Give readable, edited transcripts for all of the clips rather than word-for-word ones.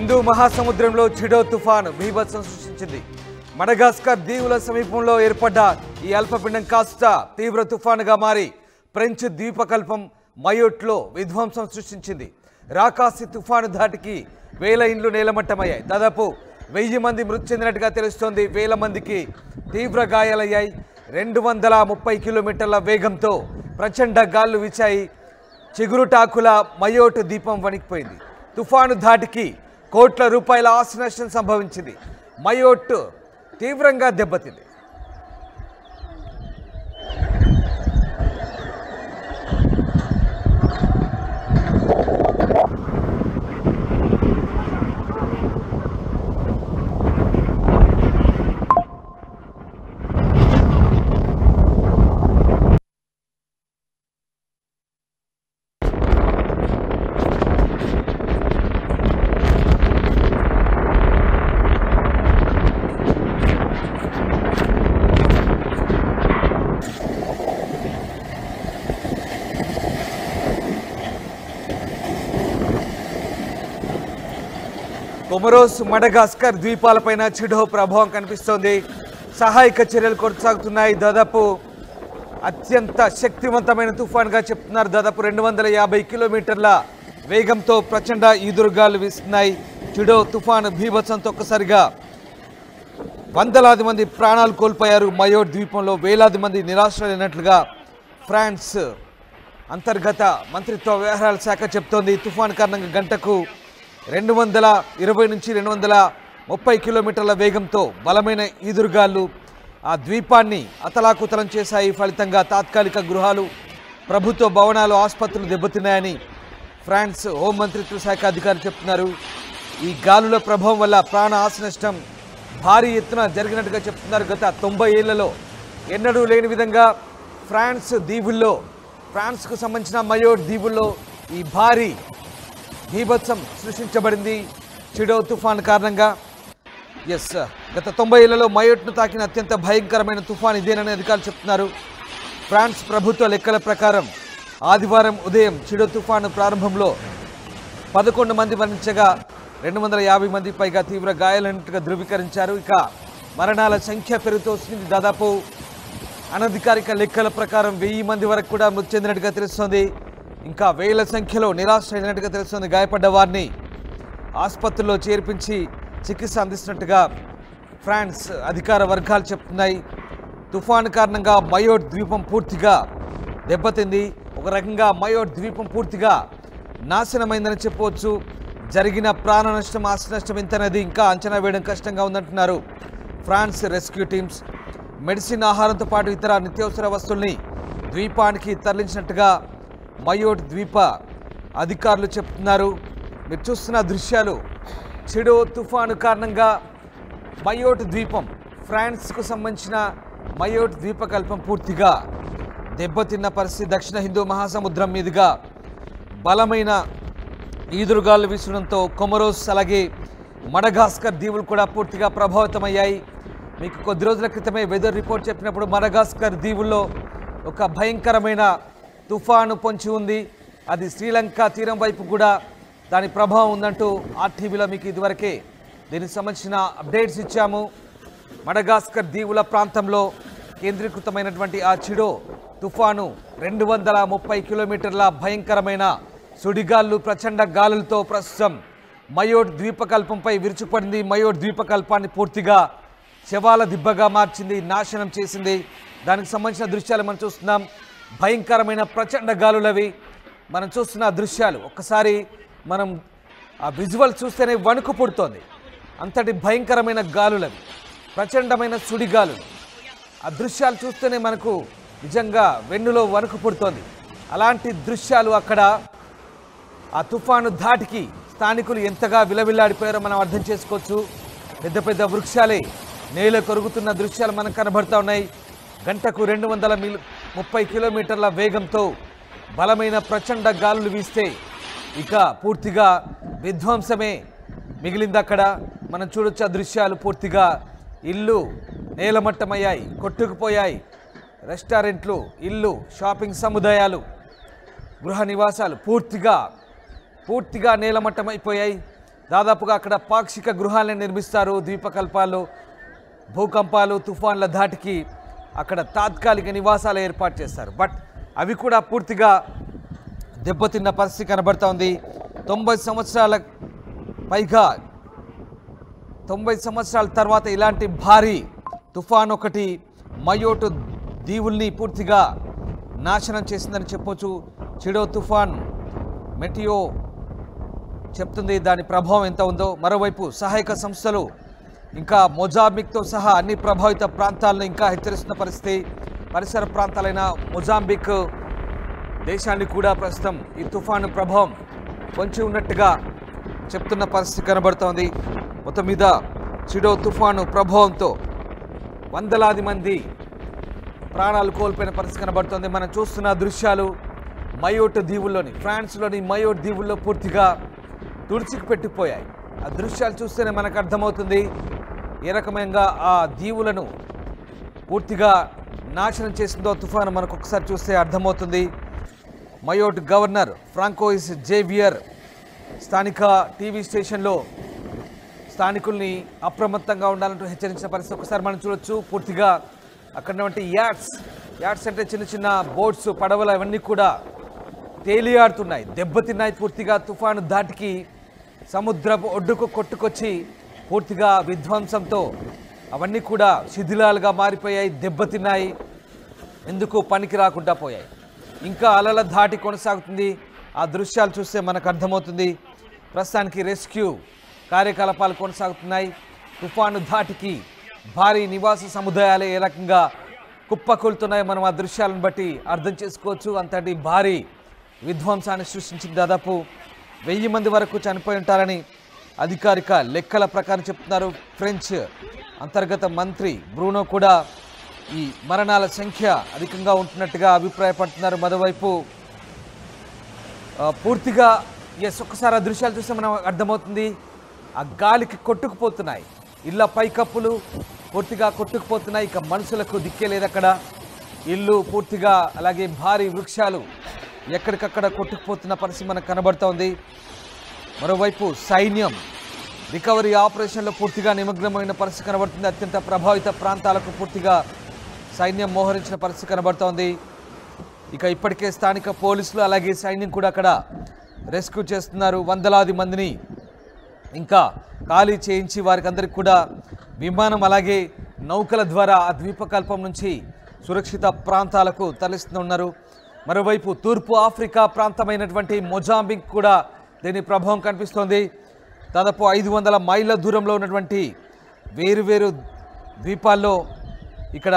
హిందూ మహాసముద్రంలో చిడో తుఫాను బీభత్సం సృష్టించింది. మడగాస్కర్ దీవుల సమీపంలో ఏర్పడ్డ ఈ అల్పపిండం కాస్త తీవ్ర తుఫానుగా మారి ఫ్రెంచ్ ద్వీపకల్పం మయోట్లో విధ్వంసం సృష్టించింది. రాకాసి తుఫాను ధాటికి వేల ఇండ్లు నేలమట్టమయ్యాయి. దాదాపు 1000 మంది మృతి చెందినట్టుగా తెలుస్తోంది. వేల మందికి తీవ్ర గాయాలయ్యాయి. 230 కిలోమీటర్ల వేగంతో ప్రచండ గాళ్లు వీచాయి. చిగురుటాకుల మయోట్ ద్వీపం వణికిపోయింది. తుఫాను ధాటికి కోట్ల రూపాయల ఆస్తి నష్టం సంభవించింది. మయోట్ తీవ్రంగా దెబ్బతింది. కొమరోస్ మడగాస్కర్ ద్వీపాలపైన చిడో ప్రభావం కనిపిస్తోంది. సహాయక చర్యలు కొనసాగుతున్నాయి. దాదాపు అత్యంత శక్తివంతమైన తుఫాన్గా చెప్తున్నారు. దాదాపు 250 కిలోమీటర్ల వేగంతో ప్రచండ ఈదురుగాలు వీస్తున్నాయి. చిడో తుఫాను బీభత్సంతో ఒక్కసారిగా వందలాది మంది ప్రాణాలు కోల్పోయారు. మయోట్ ద్వీపంలో వేలాది మంది నిరాశ్రయులైనట్లుగా ఫ్రాన్స్ అంతర్గత మంత్రిత్వ వ్యవహారాల శాఖ చెప్తోంది. తుఫాను కారణంగా గంటకు 220 నుంచి 230 కిలోమీటర్ల వేగంతో బలమైన ఈదురుగాలు ఆ ద్వీపాన్ని అతలాకుతలం చేశాయి. ఫలితంగా తాత్కాలిక గృహాలు, ప్రభుత్వ భవనాలు, ఆసుపత్రులు దెబ్బతిన్నాయని ఫ్రాన్స్ హోంమంత్రిత్వ శాఖ అధికారులు చెప్తున్నారు. ఈ గాలుల ప్రభావం వల్ల ప్రాణ ఆస్తి నష్టం భారీ ఎత్తున జరిగినట్టుగా చెప్తున్నారు. గత 90 ఏళ్లలో ఎన్నడూ లేని విధంగా ఫ్రాన్స్కు సంబంధించిన మయోట్ దీవుల్లో ఈ భారీ బీభత్సం సృష్టించబడింది చిడో తుఫాన్ కారణంగా. గత 90 ఏళ్లలో మయోట్ను తాకిన అత్యంత భయంకరమైన తుఫాన్ ఇదేనని అధికారులు చెప్తున్నారు. ఫ్రాన్స్ ప్రభుత్వ లెక్కల ప్రకారం ఆదివారం ఉదయం చిడో తుఫాను ప్రారంభంలో 11 మంది మరణించగా 250 మంది పైగా తీవ్ర గాయాలైనట్టుగా ధృవీకరించారు. ఇక మరణాల సంఖ్య పెరుగుతూ వస్తుంది. దాదాపు అనధికారిక లెక్కల ప్రకారం 1000 మంది వరకు కూడా మృతి చెందినట్టుగా తెలుస్తోంది. ఇంకా వేల సంఖ్యలో నిరాశ్రయులైనట్టుగా తెలుస్తుంది. గాయపడ్డ వారిని ఆసుపత్రుల్లో చేర్పించి చికిత్స అందిస్తున్నట్టుగా ఫ్రాన్స్ అధికార వర్గాలు చెప్తున్నాయి. తుఫాను కారణంగా మయోట్ ద్వీపం పూర్తిగా దెబ్బతింది. ఒక రకంగా మయోట్ ద్వీపం పూర్తిగా నాశనమైందని చెప్పవచ్చు. జరిగిన ప్రాణ నష్టం, ఆస్తి నష్టం ఎంతనేది ఇంకా అంచనా వేయడం కష్టంగా ఉందంటున్నారు ఫ్రాన్స్ రెస్క్యూ టీమ్స్. మెడిసిన్, ఆహారంతో పాటు ఇతర నిత్యావసర వస్తువుల్ని ద్వీపానికి తరలించినట్టుగా మయోట్ ద్వీప అధికారులు చెప్తున్నారు. మీరు చూస్తున్న దృశ్యాలు చిడో తుఫాను కారణంగా మయోట్ ద్వీపం, ఫ్రాన్స్కు సంబంధించిన మయోట్ ద్వీపకల్పం పూర్తిగా దెబ్బతిన్న పరిస్థితి. దక్షిణ హిందూ మహాసముద్రం మీదుగా బలమైన ఈదురుగాలు వీసడంతో కొమరోస్ అలాగే మడగాస్కర్ దీవులు కూడా పూర్తిగా ప్రభావితమయ్యాయి. మీకు కొద్ది రోజుల క్రితమే వెదర్ రిపోర్ట్ చెప్పినప్పుడు మడగాస్కర్ దీవుల్లో ఒక భయంకరమైన తుఫాను పొంచి ఉంది. అది శ్రీలంక తీరం వైపు కూడా దాని ప్రభావం ఉందంటూ ఆర్టీవీలో మీకు ఇదివరకే దీనికి సంబంధించిన అప్డేట్స్ ఇచ్చాము. మడగాస్కర్ దీవుల ప్రాంతంలో కేంద్రీకృతమైనటువంటి ఆ చిడో తుఫాను 230 కిలోమీటర్ల భయంకరమైన సుడిగాళ్ళు, ప్రచండ గాలులతో ప్రస్తుతం మయోట్ ద్వీపకల్పంపై విరుచుకుపడింది. మయోట్ ద్వీపకల్పాన్ని పూర్తిగా శవాల దిబ్బగా మార్చింది, నాశనం చేసింది. దానికి సంబంధించిన దృశ్యాలు మనం చూస్తున్నాం. భయంకరమైన ప్రచండ గాలులవి మనం చూస్తున్న దృశ్యాలు. ఒక్కసారి మనం ఆ విజువల్ చూస్తేనే వణుకు పుడుతోంది. అంతటి భయంకరమైన గాలులవి, ప్రచండమైన సుడిగాలులు. ఆ దృశ్యాలు చూస్తేనే మనకు నిజంగా వెన్నులో వణుకు పుడుతోంది. అలాంటి దృశ్యాలు అక్కడ ఆ తుఫాను ధాటికి స్థానికులు ఎంతగా విలవిల్లాడిపోయారో మనం అర్థం చేసుకోవచ్చు. పెద్ద పెద్ద వృక్షాలే నేల కొరుగుతున్న దృశ్యాలు మనకు కనబడుతూ ఉన్నాయి. గంటకు 230 కిలోమీటర్ల వేగంతో బలమైన ప్రచండ గాలులు వీస్తే ఇక పూర్తిగా విధ్వంసమే మిగిలింది. అక్కడ మనం చూడొచ్చు ఆ దృశ్యాలు. పూర్తిగా ఇల్లు నేలమట్టమయ్యాయి, కొట్టుకుపోయాయి. రెస్టారెంట్లు, ఇల్లు, షాపింగ్ సముదాయాలు, గృహ నివాసాలు పూర్తిగా నేలమట్టమైపోయాయి. దాదాపుగా అక్కడ పాక్షిక గృహాలను నిర్మిస్తారు. ద్వీపకల్పాలు, భూకంపాలు, తుఫాన్ల ధాటికి అక్కడ తాత్కాలిక నివాసాలు ఏర్పాటు చేస్తారు. బట్ అవి కూడా పూర్తిగా దెబ్బతిన్న పరిస్థితి కనబడుతోంది. 90 సంవత్సరాల తర్వాత ఇలాంటి భారీ తుఫాన్ ఒకటి మయోటు దీవుల్ని పూర్తిగా నాశనం చేసిందని చెప్పొచ్చు. చిడో తుఫాన్ మెటియో చెప్తుంది దాని ప్రభావం ఎంత ఉందో. మరోవైపు సహాయక సంస్థలు ఇంకా మొజాంబిక్తో సహా అన్ని ప్రభావిత ప్రాంతాలను ఇంకా హెచ్చరిస్తున్న పరిస్థితి. పరిసర ప్రాంతాలైన మొజాంబిక్ దేశాన్ని కూడా ప్రస్తుతం ఈ తుఫాను ప్రభావం పొంచి ఉన్నట్టుగా చెప్తున్న పరిస్థితి కనబడుతోంది. మొత్తం మీద చిడో తుఫాను ప్రభావంతో వందలాది మంది ప్రాణాలు కోల్పోయిన పరిస్థితి కనబడుతోంది. మనం చూస్తున్న దృశ్యాలు మయోట్ దీవుల్లోని, ఫ్రాన్స్లోని మయోట్ దీవుల్లో పూర్తిగా తుడిచికి పెట్టిపోయాయి. ఆ దృశ్యాలు చూస్తేనే మనకు అర్థమవుతుంది ఏ రకమైన ఆ దీవులను పూర్తిగా నాశనం చేసిందో తుఫాను. మనకు ఒకసారి చూస్తే అర్థమవుతుంది. మయోట్ గవర్నర్ ఫ్రాంకోయిస్ జేవియర్ స్థానిక టీవీ స్టేషన్లో స్థానికుల్ని అప్రమత్తంగా ఉండాలంటూ హెచ్చరించిన పరిస్థితి ఒకసారి మనం చూడొచ్చు. పూర్తిగా అక్కడ ఉన్నటువంటి యాట్స్ అంటే చిన్న చిన్న బోట్స్, పడవలు అవన్నీ కూడా తేలియాడుతున్నాయి, దెబ్బతిన్నాయి. పూర్తిగా తుఫాను ధాటికి సముద్రపు ఒడ్డుకు కొట్టుకొచ్చి పూర్తిగా విధ్వంసంతో అవన్నీ కూడా శిథిలాలుగా మారిపోయాయి, దెబ్బతిన్నాయి, ఎందుకు పనికి రాకుండా పోయాయి. ఇంకా అలల ధాటి కొనసాగుతుంది. ఆ దృశ్యాలు చూస్తే మనకు అర్థమవుతుంది. ప్రస్తుతానికి రెస్క్యూ కార్యకలాపాలు కొనసాగుతున్నాయి. తుఫాను ధాటికి భారీ నివాస సముదాయాలు ఏ రకంగా కుప్పకూలుతున్నాయి మనం ఆ దృశ్యాలను బట్టి అర్థం చేసుకోవచ్చు. అంతటి భారీ విధ్వంసాన్ని సృష్టించింది. దాదాపు 1000 మంది వరకు చనిపోయి ఉంటారని అధికారిక లెక్కల ప్రకారం చెప్తున్నారు. ఫ్రెంచ్ అంతర్గత మంత్రి బ్రూనో కూడా ఈ మరణాల సంఖ్య అధికంగా ఉంటున్నట్టుగా అభిప్రాయపడుతున్నారు. మరోవైపు పూర్తిగా ఒక్కసారి ఆ దృశ్యాలు చూస్తే మనం అర్థమవుతుంది. ఆ గాలికి కొట్టుకుపోతున్నాయి ఇళ్ళ పైకప్పులు, పూర్తిగా కొట్టుకుపోతున్నాయి. ఇక మనుషులకు దిక్కే లేదు అక్కడ. ఇల్లు పూర్తిగా, అలాగే భారీ వృక్షాలు ఎక్కడికక్కడ కొట్టుకుపోతున్న పరిస్థితి మనకు కనబడుతోంది. మరోవైపు సైన్యం రికవరీ ఆపరేషన్లో పూర్తిగా నిమగ్నమైన పరిస్థితి కనబడుతుంది. అత్యంత ప్రభావిత ప్రాంతాలకు పూర్తిగా సైన్యం మోహరించిన పరిస్థితి కనబడుతోంది. ఇక ఇప్పటికే స్థానిక పోలీసులు అలాగే సైన్యం కూడా అక్కడ రెస్క్యూ చేస్తున్నారు. వందలాది మందిని ఇంకా ఖాళీ చేయించి వారికి అందరికి కూడా విమానం అలాగే నౌకల ద్వారా ఆ ద్వీపకల్పం నుంచి సురక్షిత ప్రాంతాలకు తరలిస్తున్నారు. మరోవైపు తూర్పు ఆఫ్రికా ప్రాంతమైనటువంటి మొజాంబిక్ కూడా దీని ప్రభావం కనిపిస్తోంది. దాదాపు 500 మైళ్ళ దూరంలో ఉన్నటువంటి వేరువేరు ద్వీపాల్లో, ఇక్కడ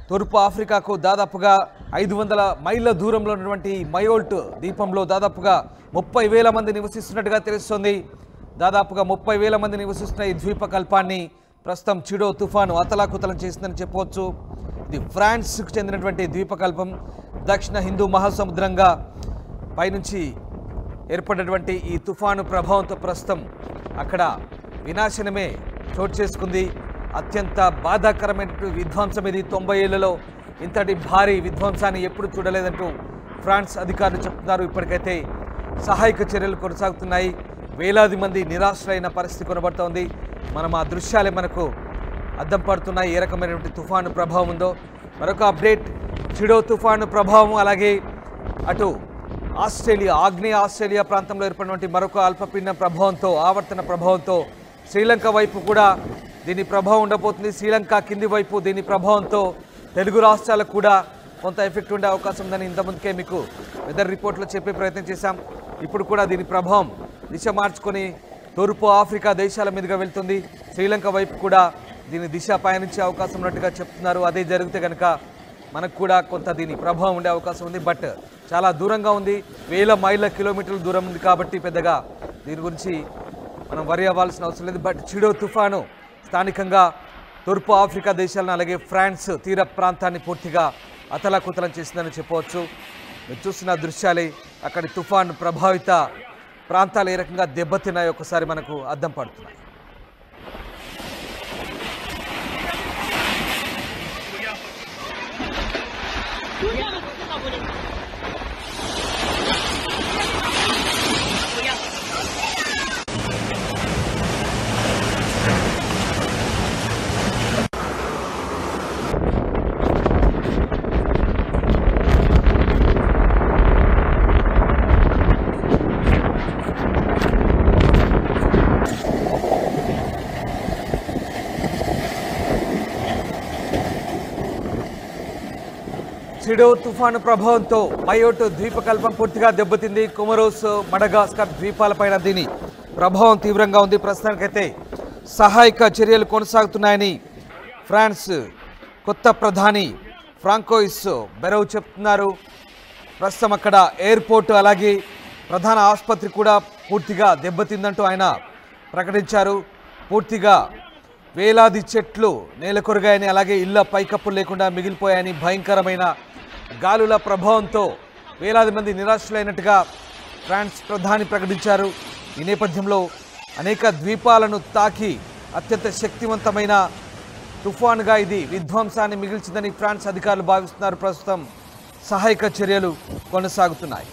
తూర్పు ఆఫ్రికాకు దాదాపుగా 500 మైళ్ళ దూరంలో ఉన్నటువంటి మయోల్ట్ ద్వీపంలో దాదాపుగా 30,000 మంది నివసిస్తున్నట్టుగా తెలుస్తోంది. దాదాపుగా 30,000 మంది నివసిస్తున్న ఈ ద్వీపకల్పాన్ని ప్రస్తుతం చిడో తుఫాను అతలాకుతలం చేసిందని చెప్పవచ్చు. ఇది ఫ్రాన్స్కు చెందినటువంటి ద్వీపకల్పం. దక్షిణ హిందూ మహాసముద్రంగా పైనుంచి ఏర్పడినటువంటి ఈ తుఫాను ప్రభావంతో ప్రస్తుతం అక్కడ వినాశనమే చోటు చేసుకుంది. అత్యంత బాధాకరమైనటువంటి విధ్వంసం ఇది. 90 ఏళ్లలో ఇంతటి భారీ విధ్వంసాన్ని ఎప్పుడు చూడలేదంటూ ఫ్రాన్స్ అధికారులు చెప్తున్నారు. ఇప్పటికైతే సహాయక చర్యలు కొనసాగుతున్నాయి. వేలాది మంది నిరాశ్రయైన పరిస్థితి కనబడుతోంది. మనం ఆ దృశ్యాలే మనకు అద్దం పడుతున్నాయి ఏ రకమైనటువంటి తుఫాను ప్రభావం ఉందో. మరొక అప్డేట్, చిడో తుఫాను ప్రభావం అలాగే అటు ఆగ్నేయ ఆస్ట్రేలియా ప్రాంతంలో ఏర్పడినటువంటి మరొక అల్పపీడన ప్రభావంతో, ఆవర్తన ప్రభావంతో శ్రీలంక వైపు కూడా దీని ప్రభావం ఉండబోతుంది. శ్రీలంక కింది వైపు దీని ప్రభావంతో తెలుగు రాష్ట్రాలకు కూడా కొంత ఎఫెక్ట్ ఉండే అవకాశం ఉందని ఇంతకుముందుకే మీకు వెదర్ రిపోర్ట్లో చెప్పే ప్రయత్నం చేశాం. ఇప్పుడు కూడా దీని ప్రభావం దిశ మార్చుకొని తూర్పు ఆఫ్రికా దేశాల మీదుగా వెళ్తుంది. శ్రీలంక వైపు కూడా దీని దిశ పయనించే అవకాశం ఉన్నట్టుగా చెప్తున్నారు. అదే జరిగితే కనుక మనకు కూడా కొంత దీని ప్రభావం ఉండే అవకాశం ఉంది. బట్ చాలా దూరంగా ఉంది, వేల మైళ్ళ కిలోమీటర్ల దూరం ఉంది కాబట్టి పెద్దగా దీని గురించి మనం వరి అవ్వాల్సిన అవసరం లేదు. బట్ చిడో తుఫాను స్థానికంగా తూర్పు ఆఫ్రికా దేశాలను అలాగే ఫ్రాన్స్ తీర ప్రాంతాన్ని పూర్తిగా అతలాకుతలం చేసిందని చెప్పవచ్చు. మీరు చూస్తున్న దృశ్యాలే అక్కడి తుఫాను ప్రభావిత ప్రాంతాలు ఏ రకంగా దెబ్బతిన్నాయో ఒకసారి మనకు అద్దం పడుతున్నాయి. చిడో తుఫాను ప్రభావంతో మయోట్ ద్వీపకల్పం పూర్తిగా దెబ్బతింది. కొమరోస్, మడగాస్కర్ ద్వీపాలపైన దీని ప్రభావం తీవ్రంగా ఉంది. ప్రస్తుతానికైతే సహాయక చర్యలు కొనసాగుతున్నాయని ఫ్రాన్స్ కొత్త ప్రధాని ఫ్రాంకోయిస్ బెరౌ చెప్తున్నారు. ప్రస్తుతం అక్కడ ఎయిర్పోర్ట్ అలాగే ప్రధాన ఆసుపత్రి కూడా పూర్తిగా దెబ్బతిందంటూ ఆయన ప్రకటించారు. పూర్తిగా వేలాది చెట్లు నేలకొరిగాయని, అలాగే ఇళ్ల పైకప్పులు లేకుండా మిగిలిపోయాయని, భయంకరమైన గాలుల ప్రభావంతో వేలాది మంది నిరాశలైనట్టుగా ఫ్రాన్స్ ప్రధాని ప్రకటించారు. ఈ నేపథ్యంలో అనేక ద్వీపాలను తాకి అత్యంత శక్తివంతమైన తుఫానుగా ఇది విధ్వంసాన్ని మిగిల్చిందని ఫ్రాన్స్ అధికారులు భావిస్తున్నారు. ప్రస్తుతం సహాయక చర్యలు కొనసాగుతున్నాయి.